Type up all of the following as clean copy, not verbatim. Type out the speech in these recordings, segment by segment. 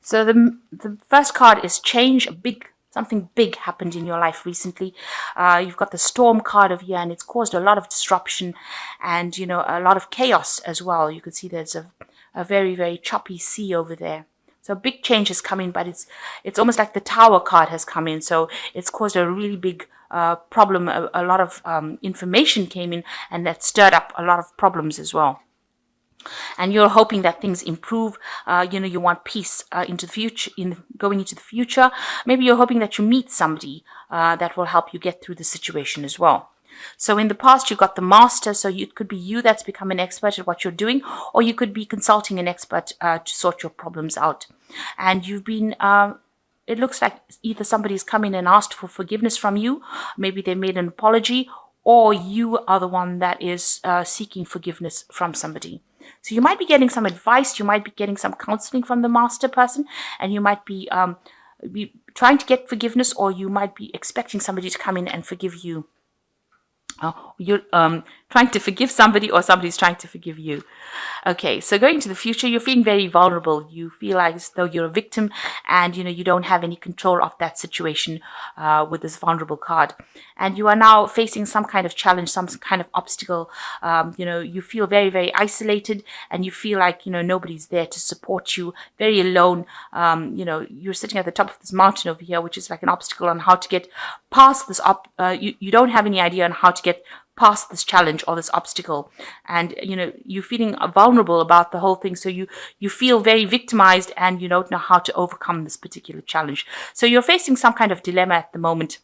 So the first card is change. Something big happened in your life recently. You've got the storm card over here, and it's caused a lot of disruption and, a lot of chaos as well. You can see there's a very, very choppy sea over there. So a big change has come in, but it's almost like the Tower card has come in. So it's caused a really big problem. A lot of information came in, and that stirred up a lot of problems as well. And you're hoping that things improve. You want peace into the future, going into the future. Maybe you're hoping that you meet somebody that will help you get through the situation as well. So in the past, you got the master. So it could be you that's become an expert at what you're doing, or you could be consulting an expert to sort your problems out. And you've been it looks like either somebody's come in and asked for forgiveness from you. Maybe they made an apology, or you are the one that is seeking forgiveness from somebody. So you might be getting some advice, you might be getting some counseling from the master person, and you might be trying to get forgiveness, or you might be expecting somebody to come in and forgive you. You're trying to forgive somebody, or somebody's trying to forgive you. Okay, so going to the future, you're feeling very vulnerable. You feel like as though you're a victim, and you don't have any control of that situation with this vulnerable card. And you are now facing some kind of challenge, some kind of obstacle. You feel very, very isolated, and you feel like nobody's there to support you. Very alone. You're sitting at the top of this mountain over here, which is like an obstacle on how to get past this. You don't have any idea on how to get past this challenge or this obstacle, and you're feeling vulnerable about the whole thing. So you feel very victimized, and you don't know how to overcome this particular challenge. So you're facing some kind of dilemma at the moment.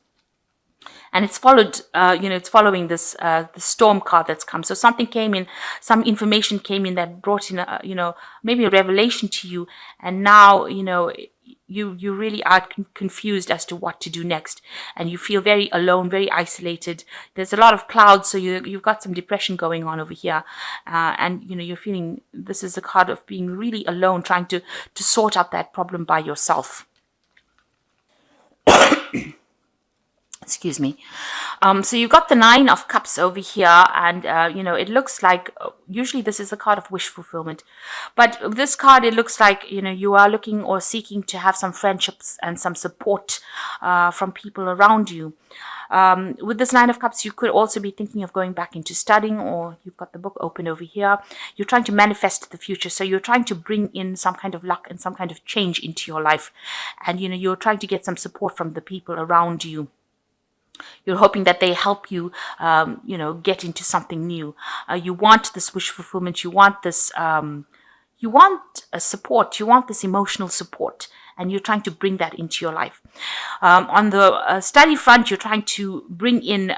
And it's followed, it's following this the storm card that's come. So something came in, some information came in that brought in, maybe a revelation to you. And now, you really are confused as to what to do next. And you feel very alone, very isolated. There's a lot of clouds, so you've got some depression going on over here. And, you're feeling, this is a card of being really alone, trying to sort out that problem by yourself. Excuse me. So you've got the 9 of Cups over here, and it looks like usually this is a card of wish fulfillment, but this card, it looks like you are looking or seeking to have some friendships and some support from people around you. With this 9 of Cups, you could also be thinking of going back into studying, or you've got the book open over here. You're trying to manifest the future. So you're trying to bring in some kind of luck and some kind of change into your life. And, you're trying to get some support from the people around you. You're hoping that they help you, get into something new. You want this wish fulfillment. You want this, you want a support. You want this emotional support. And you're trying to bring that into your life. On the study front, you're trying to bring in,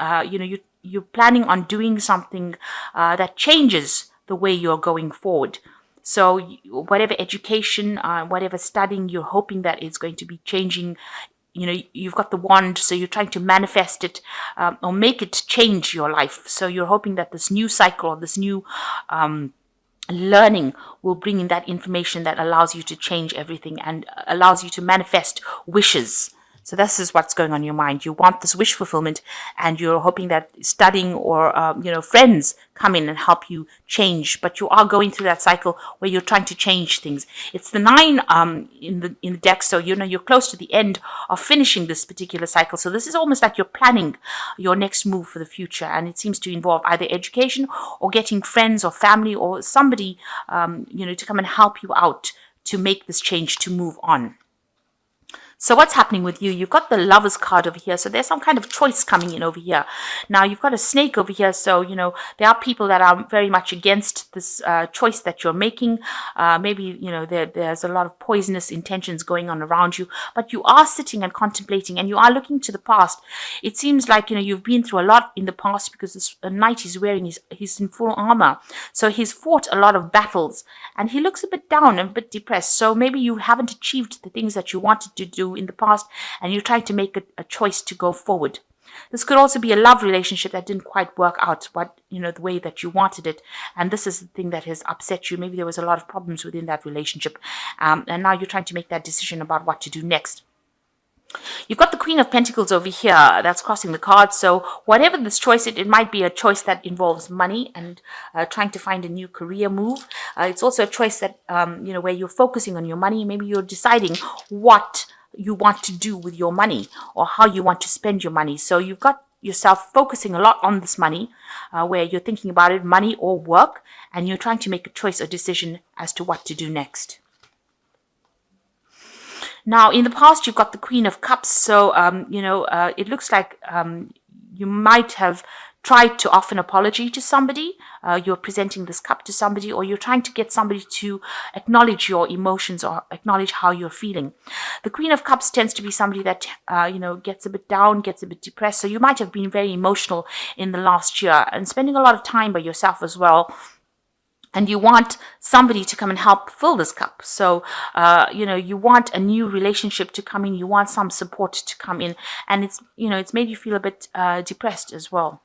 you're planning on doing something that changes the way you're going forward. So whatever education, whatever studying, you're hoping that it's going to be changing. You've got the wand, so you're trying to manifest it or make it change your life. So you're hoping that this new cycle or this new learning will bring in that information that allows you to change everything and allows you to manifest wishes. So this is what's going on in your mind. You want this wish fulfillment, and you're hoping that studying or friends come in and help you change. But you are going through that cycle where you're trying to change things. It's the 9 in the deck, so you're close to the end of finishing this particular cycle. So this is almost like you're planning your next move for the future, and it seems to involve either education or getting friends or family or somebody to come and help you out to make this change, to move on. So what's happening with you? You've got the Lovers card over here. So there's some kind of choice coming in over here. Now you've got a snake over here. So, there are people that are very much against this choice that you're making. Maybe, there's a lot of poisonous intentions going on around you. But you are sitting and contemplating, and you are looking to the past. It seems like, you've been through a lot in the past, because this knight he's wearing, he's in full armor. So he's fought a lot of battles, and he looks a bit down and a bit depressed. So maybe you haven't achieved the things that you wanted to do in the past, and you're trying to make a choice to go forward. This could also be a love relationship that didn't quite work out the way that you wanted it, and this is the thing that has upset you. Maybe there was a lot of problems within that relationship, and now you're trying to make that decision about what to do next. You've got the Queen of Pentacles over here that's crossing the card. So whatever this choice, it might be a choice that involves money and trying to find a new career move. It's also a choice that, where you're focusing on your money. Maybe you're deciding what you want to do with your money or how you want to spend your money. So you've got yourself focusing a lot on this money, where you're thinking about it, money or work, and you're trying to make a choice or decision as to what to do next. Now, in the past, you've got the Queen of Cups. So, it looks like you might have tried to offer an apology to somebody. You're presenting this cup to somebody, or you're trying to get somebody to acknowledge your emotions or acknowledge how you're feeling. The Queen of Cups tends to be somebody that, gets a bit down, gets a bit depressed. So you might have been very emotional in the last year and spending a lot of time by yourself as well. And you want somebody to come and help fill this cup. So, you want a new relationship to come in. You want some support to come in. And it's made you feel a bit depressed as well.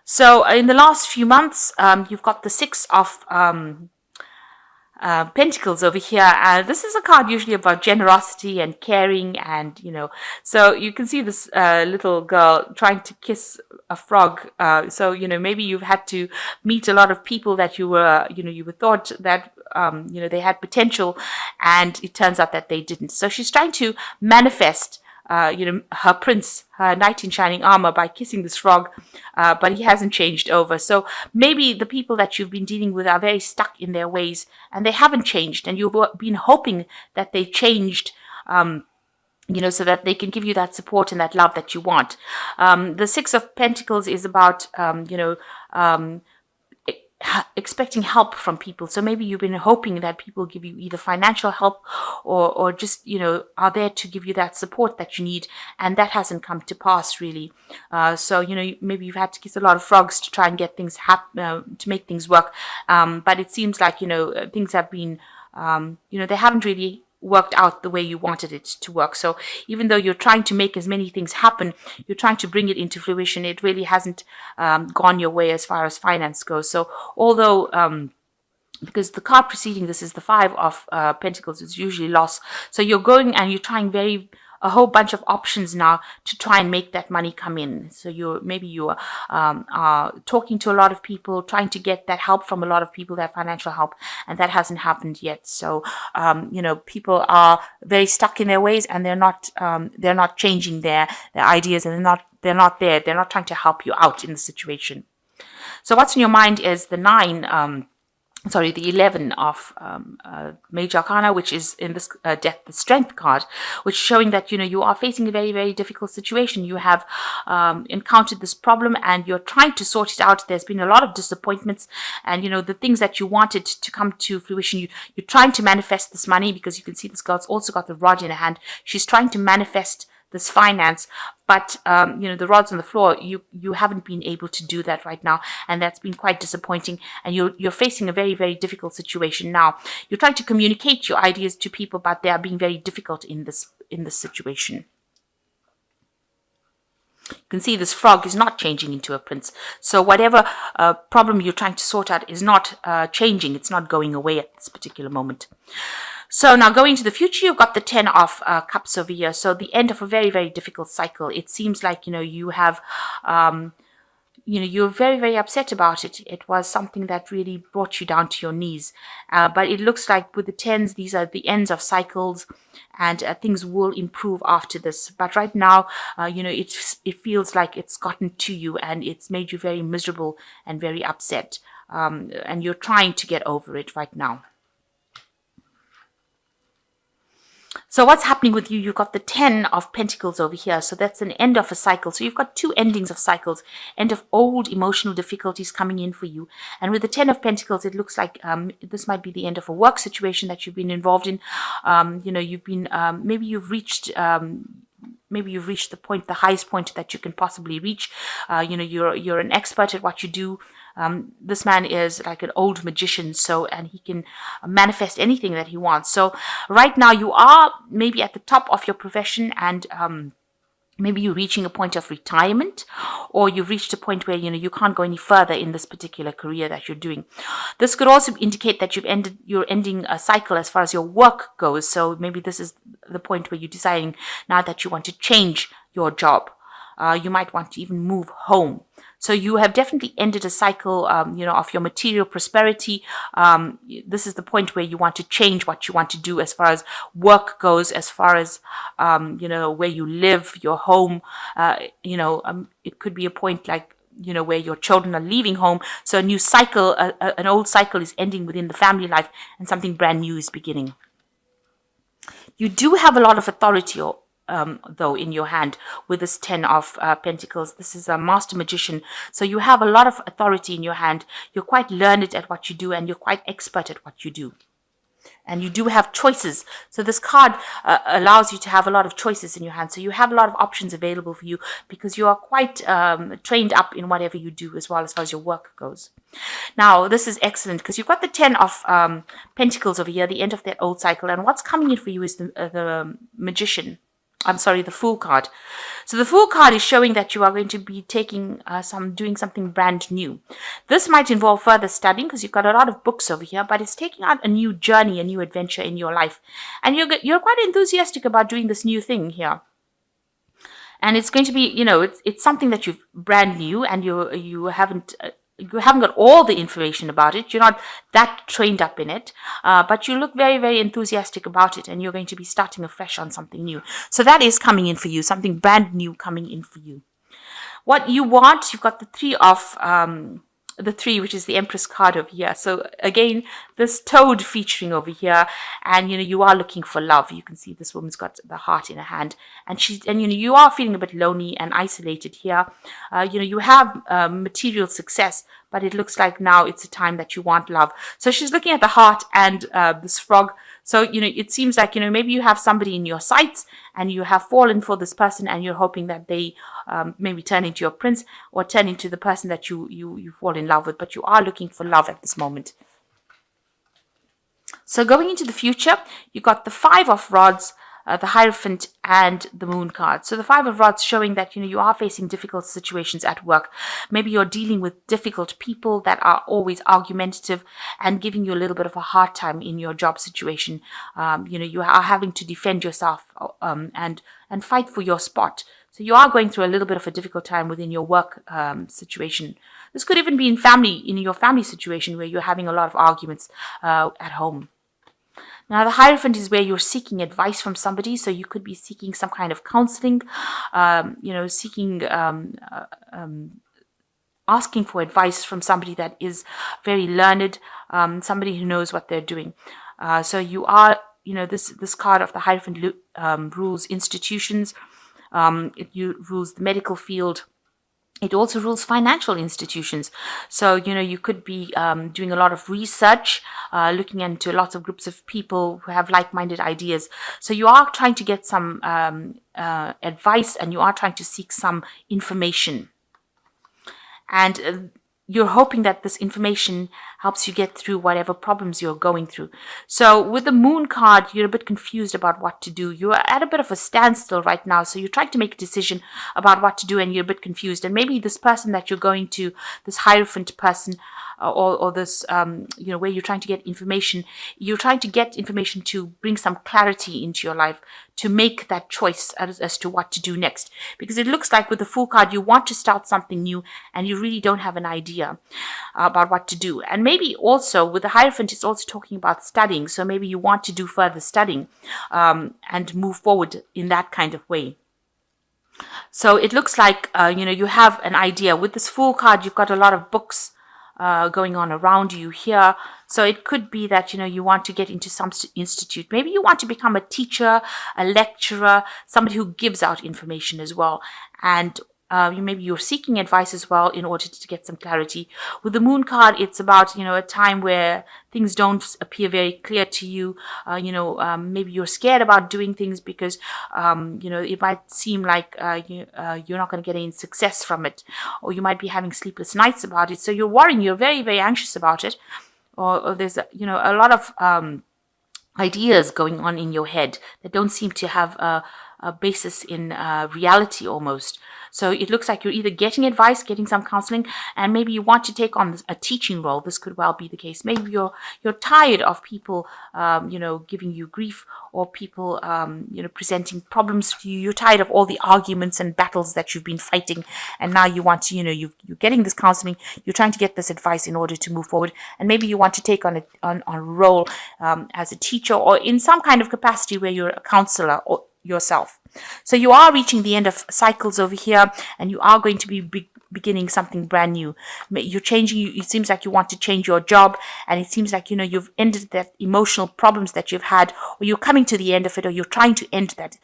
So in the last few months, you've got the Six of Pentacles over here. This is a card usually about generosity and caring, and so you can see this little girl trying to kiss a frog. So maybe you've had to meet a lot of people that you were thought that they had potential, and it turns out that they didn't. So she's trying to manifest her prince, her knight in shining armor, by kissing this frog, but he hasn't changed over. So maybe the people that you've been dealing with are very stuck in their ways and they haven't changed, and you've been hoping that they changed, so that they can give you that support and that love that you want. The Six of Pentacles is about, expecting help from people. So maybe you've been hoping that people give you either financial help or just are there to give you that support that you need, and that hasn't come to pass really. So maybe you've had to kiss a lot of frogs to try and get things to make things work, but it seems like things have been they haven't really worked out the way you wanted it to work. So even though you're trying to make as many things happen, you're trying to bring it into fruition, it really hasn't gone your way as far as finance goes. So although because the card preceding this is the Five of Pentacles, it's usually loss. So you're going and you're trying a whole bunch of options now to try and make that money come in. So you are talking to a lot of people, trying to get that help from a lot of people, that financial help, and that hasn't happened yet. So people are very stuck in their ways, and they're not changing their ideas, and they're not there. They're not trying to help you out in the situation. So what's in your mind is the the 11 of Major Arcana, which is in this Death, the Strength card, which is showing that, you are facing a very, very difficult situation. You have encountered this problem and you're trying to sort it out. There's been a lot of disappointments, and, the things that you wanted to come to fruition, you're trying to manifest this money, because you can see this girl's also got the rod in her hand. She's trying to manifest this finance, but the rod's on the floor. You haven't been able to do that right now, and that's been quite disappointing, and you're facing a very, very difficult situation now. You're trying to communicate your ideas to people, but they are being very difficult in this situation. You can see this frog is not changing into a prince. So whatever problem you're trying to sort out is not changing. It's not going away at this particular moment. So now going to the future, you've got the 10 of Cups over here. So the end of a very, very difficult cycle. It seems like, you have, you're very, very upset about it. It was something that really brought you down to your knees. But it looks like with the 10s, these are the ends of cycles, and things will improve after this. But right now, it feels like it's gotten to you, and it's made you very miserable and very upset. And you're trying to get over it right now. So what's happening with you? You've got the 10 of Pentacles over here. So that's an end of a cycle. So you've got two endings of cycles, end of old emotional difficulties coming in for you. And with the 10 of Pentacles, it looks like this might be the end of a work situation that you've been involved in. You've been, maybe you've reached the point, the highest point that you can possibly reach. You're an expert at what you do. This man is like an old magician, and he can manifest anything that he wants. So right now you are maybe at the top of your profession, and maybe you're reaching a point of retirement, or you've reached a point where you can't go any further in this particular career that you're doing. This could also indicate that you're ending a cycle as far as your work goes. So maybe this is the point where you're deciding now that you want to change your job. You might want to even move home. So you have definitely ended a cycle, of your material prosperity. This is the point where you want to change what you want to do as far as work goes, as far as, where you live, your home. It could be a point like, where your children are leaving home. So a new cycle, an old cycle is ending within the family life, and something brand new is beginning. You do have a lot of authority, though, in your hand with this 10 of Pentacles. This is a master magician. So you have a lot of authority in your hand. You're quite learned at what you do, and you're quite expert at what you do. And you do have choices. So this card allows you to have a lot of choices in your hand. So you have a lot of options available for you because you are quite trained up in whatever you do as far as your work goes. Now, this is excellent because you've got the 10 of Pentacles over here, the end of that old cycle. And what's coming in for you is the Magician. I'm sorry, the Fool card. So the Fool card is showing that you are going to be doing something brand new. This might involve further studying because you've got a lot of books over here, but it's taking out a new journey, a new adventure in your life. And you're quite enthusiastic about doing this new thing here. And it's going to be, it's something that you've brand new, and you haven't got all the information about it. You're not that trained up in it, but you look very, very enthusiastic about it, and you're going to be starting afresh on something new. So that is coming in for you, something brand new coming in for you. What you want, you've got the three, which is the Empress card over here. So again, this toad featuring over here, and you are looking for love. You can see this woman's got the heart in her hand, and you are feeling a bit lonely and isolated here. You have material success, but it looks like now it's a time that you want love. So she's looking at the heart and this frog. So, it seems like, maybe you have somebody in your sights and you have fallen for this person, and you're hoping that they maybe turn into your prince or turn into the person that you fall in love with. But you are looking for love at this moment. So going into the future, you got the 5 of Rods, the Hierophant, and the Moon card. So the 5 of Rods showing that you are facing difficult situations at work. Maybe you're dealing with difficult people that are always argumentative and giving you a little bit of a hard time in your job situation. You are having to defend yourself and fight for your spot. So you are going through a little bit of a difficult time within your work situation. This could even be in your family situation where you're having a lot of arguments at home. Now, the Hierophant is where you're seeking advice from somebody. So you could be seeking some kind of counseling, asking for advice from somebody that is very learned, somebody who knows what they're doing. So you are, this card of the Hierophant rules institutions. It rules the medical field. It also rules financial institutions. So, you could be doing a lot of research, looking into lots of groups of people who have like-minded ideas. So you are trying to get some advice, and you are trying to seek some information. And you're hoping that this information helps you get through whatever problems you're going through. So with the Moon card, you're a bit confused about what to do. You're at a bit of a standstill right now. So you're trying to make a decision about what to do, and you're a bit confused. And maybe this person that you're going to, this Hierophant person, or this, where you're trying to get information, you're trying to get information to bring some clarity into your life, to make that choice as to what to do next. Because it looks like with the Fool card, you want to start something new, and you really don't have an idea about what to do. And maybe also with the Hierophant, it's also talking about studying. So maybe you want to do further studying and move forward in that kind of way. So it looks like, you have an idea. With this Fool card, you've got a lot of books going on around you here. So it could be that, you want to get into some institute. Maybe you want to become a teacher, a lecturer, somebody who gives out information as well. And maybe you're seeking advice as well in order to get some clarity. With the Moon card, it's about, a time where things don't appear very clear to you. Maybe you're scared about doing things because, it might seem like you're not going to get any success from it. Or you might be having sleepless nights about it. So you're worrying, you're very, very anxious about it. Or there's, a lot of ideas going on in your head that don't seem to have basis in reality almost. So it looks like you're either getting advice, getting some counseling, and maybe you want to take on a teaching role. This could well be the case. Maybe you're tired of people, giving you grief, or people, presenting problems to you. You're tired of all the arguments and battles that you've been fighting, and now you want to, you're getting this counseling. You're trying to get this advice in order to move forward, and maybe you want to take on a role as a teacher, or in some kind of capacity where you're a counselor or yourself. So you are reaching the end of cycles over here, and you are going to be beginning something brand new. You're changing. It seems like you want to change your job, and it seems like you've ended that emotional problems that you've had, or you're coming to the end of it, or you're trying to end that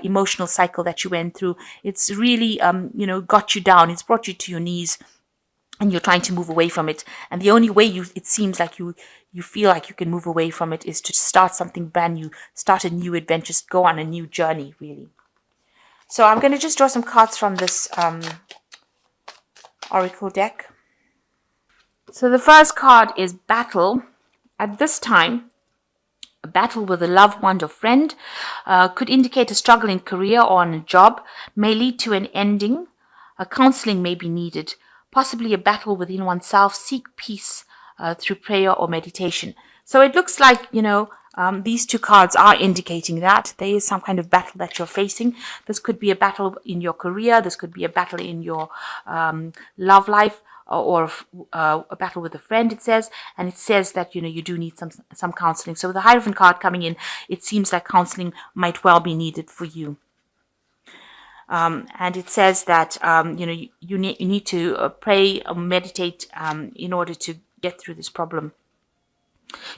emotional cycle that you went through. It's really got you down. It's brought you to your knees, and you're trying to move away from it. And the only way it seems like you feel like you can move away from it is to start something brand new, start a new adventure, go on a new journey, really. So I'm going to just draw some cards from this Oracle deck. So the first card is Battle. At this time, a battle with a loved one or friend could indicate a struggle in career or on a job, may lead to an ending. Counseling may be needed, possibly a battle within oneself. Seek peace through prayer or meditation. So it looks like, these two cards are indicating that there is some kind of battle that you're facing. This could be a battle in your career. This could be a battle in your love life, or a battle with a friend, it says. And it says that, you do need some counseling. So with the Hierophant card coming in, it seems like counseling might well be needed for you. And it says that, you need to pray or meditate in order to get through this problem.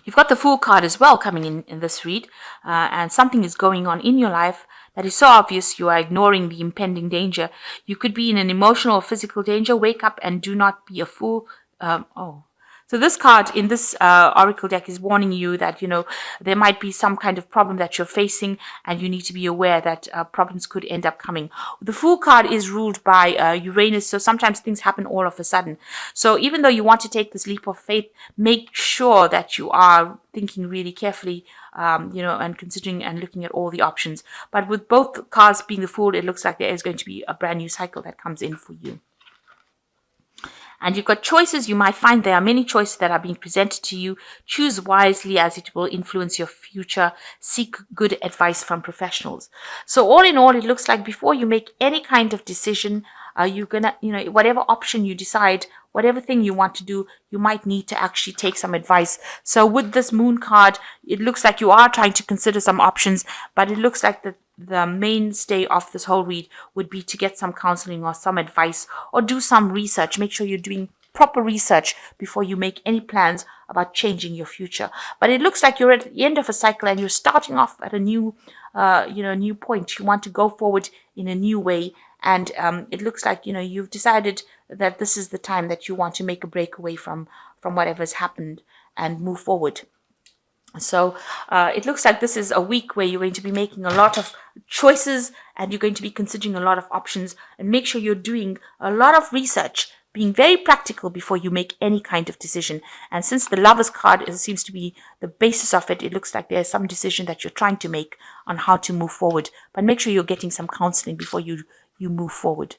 You've got the Fool card as well coming in this read, and something is going on in your life that is so obvious you are ignoring the impending danger. You could be in an emotional or physical danger. Wake up and do not be a fool. So this card in this Oracle deck is warning you that, there might be some kind of problem that you're facing, and you need to be aware that problems could end up coming. The Fool card is ruled by Uranus, so sometimes things happen all of a sudden. So even though you want to take this leap of faith, make sure that you are thinking really carefully, and considering and looking at all the options. But with both cards being the Fool, it looks like there is going to be a brand new cycle that comes in for you. And you've got choices. You might find there are many choices that are being presented to you. Choose wisely, as it will influence your future. Seek good advice from professionals. So all in all, it looks like before you make any kind of decision, you're gonna, whatever option you decide, whatever thing you want to do, you might need to actually take some advice. So with this Moon card, it looks like you are trying to consider some options, but it looks like the mainstay of this whole read would be to get some counseling or some advice, or do some research. Make sure you're doing proper research before you make any plans about changing your future. But it looks like you're at the end of a cycle, and you're starting off at a new, new point. You want to go forward in a new way. And it looks like, you've decided that this is the time that you want to make a break away from whatever's happened and move forward. So it looks like this is a week where you're going to be making a lot of choices, and you're going to be considering a lot of options. And make sure you're doing a lot of research, being very practical before you make any kind of decision. And since the Lovers card seems to be the basis of it, it looks like there's some decision that you're trying to make on how to move forward. But make sure you're getting some counseling before you move forward.